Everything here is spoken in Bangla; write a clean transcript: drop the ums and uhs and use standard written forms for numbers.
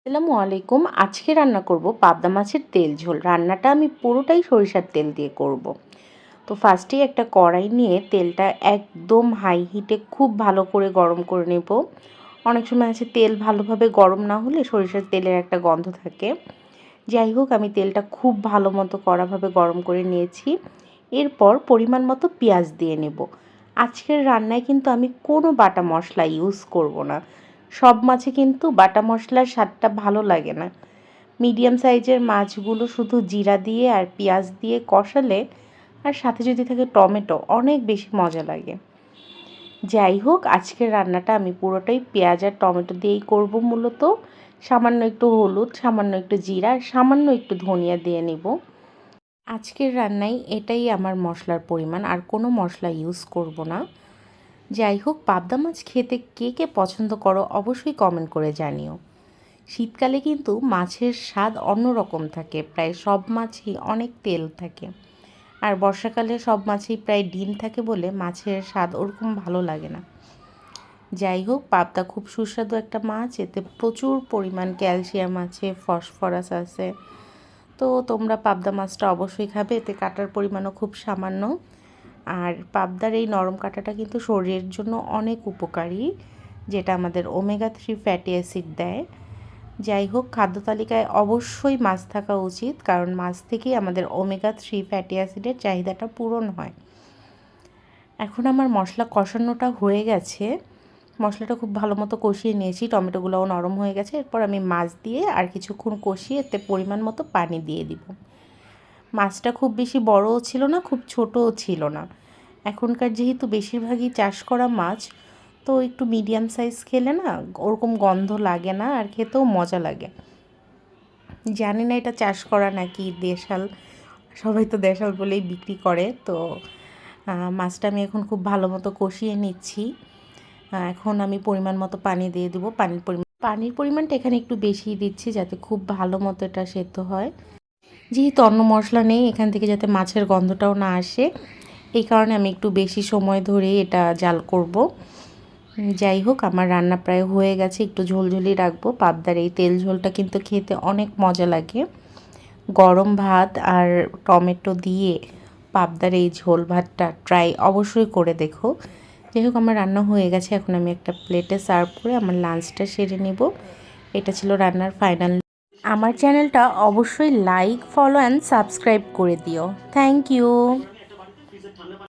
আসসালামু আলাইকুম। আজকে রান্না করব পাবদা মাছের তেল ঝোল। রান্নাটা আমি পুরোটাই সরিষার তেল দিয়ে করব। তো ফার্স্টেই একটা কড়াই নিয়ে তেলটা একদম হাই হিটে খুব ভালো করে গরম করে নেব। অনেক সময় আছে তেল ভালোভাবে গরম না হলে সরিষার তেলের একটা গন্ধ থাকে। যাই হোক, আমি তেলটা খুব ভালো মতো কড়াভাবে গরম করে নিয়েছি। এরপর পরিমাণ মতো পেঁয়াজ দিয়ে নেব। আজকের রান্নায় কিন্তু আমি কোনো বাটা মশলা ইউজ করব না। সব মাছে কিন্তু বাটা মশলার স্বাদটা ভালো লাগে না। মিডিয়াম সাইজের মাছগুলো শুধু জিরা দিয়ে আর পেঁয়াজ দিয়ে কষালে আর সাথে যদি থাকে টমেটো, অনেক বেশি মজা লাগে। যাই হোক, আজকের রান্নাটা আমি পুরোটাই পেঁয়াজ আর টমেটো দিয়েই করব মূলত। সামান্য একটু হলুদ, সামান্য একটু জিরা আর সামান্য একটু ধনিয়া দিয়ে নেব। আজকের রান্নায় এটাই আমার মশলার পরিমাণ, আর কোনো মশলা ইউজ করব না। যাই হোক, পাবদা মাছ খেতে কে কে পছন্দ করো অবশ্যই কমেন্ট করে জানিও। শীতকালে কিন্তু মাছের স্বাদ অন্যরকম থাকে, প্রায় সব মাছই অনেক তেল থাকে। আর বর্ষাকালে সব মাছেই প্রায় ডিম থাকে বলে মাছের স্বাদ ওরকম ভালো লাগে না। যাই হোক, পাবদা খুব সুস্বাদু একটা মাছ, এতে প্রচুর পরিমাণ ক্যালসিয়াম আছে, ফসফরাস আছে। তো তোমরা পাবদা মাছটা অবশ্যই খাবে, এতে কাটার পরিমাণও খুব সামান্য। আর পাবদার এই নরম কাঁটাটা কিন্তু শরীরের জন্য অনেক উপকারী, যেটা আমাদের ওমেগা 3 ফ্যাটি অ্যাসিড দেয়। যাই হোক, খাদ্য তালিকায় অবশ্যই মাছ থাকা উচিত, কারণ মাছ থেকেই আমাদের ওমেগা 3 ফ্যাটি অ্যাসিডের চাহিদাটা পূরণ হয়। এখন আমার মশলা কষানোটা হয়ে গেছে, মশলাটা খুব ভালো মতো কষিয়ে নিয়েছি, টমেটোগুলোও নরম হয়ে গেছে। এরপর আমি মাছ দিয়ে আর কিছুক্ষণ কষিয়ে এতে পরিমাণ মতো পানি দিয়ে দিব। মাছটা খুব বেশি বড়ও ছিল না, খুব ছোটও ছিল না। এখনকার যেহেতু বেশিরভাগই চাষ করা মাছ, তো একটু মিডিয়াম সাইজ খেলে না ওরকম গন্ধ লাগে না, আর খেতেও মজা লাগে। জানি না এটা চাষ করা নাকি দেশাল, সবাই তো দেশাল বলেই বিক্রি করে। তো মাছটা আমি এখন খুব ভালো মতো কষিয়ে নিচ্ছি। এখন আমি পরিমাণ মতো পানি দিয়ে দেবো। পানির পরিমাণটা এখানে একটু বেশিই দিচ্ছি, যাতে খুব ভালো মতো এটা সেদ্ধ হয়। যেহেতু অন্য মশলা নেই এখান থেকে, যাতে মাছের গন্ধটাও না আসে, এই কারণে আমি একটু বেশি সময় ধরে এটা জাল করব। যাই হোক, আমার রান্না প্রায় হয়ে গেছে, একটু ঝোলঝোলি রাখবো। পাবদার এই তেল ঝোলটা কিন্তু খেতে অনেক মজা লাগে। গরম ভাত আর টমেটো দিয়ে পাবদার এই ঝোল ভাতটা ট্রাই অবশ্যই করে দেখো। যাই হোক, আমার রান্না হয়ে গেছে, এখন আমি একটা প্লেটে সার্ভ করে আমার লাঞ্চটা সেরে নেব। এটা ছিল রান্নার ফাইনাল। আমার চ্যানেলটা অবশ্যই লাইক, ফলো অ্যান্ড সাবস্ক্রাইব করে দিও। Thank you.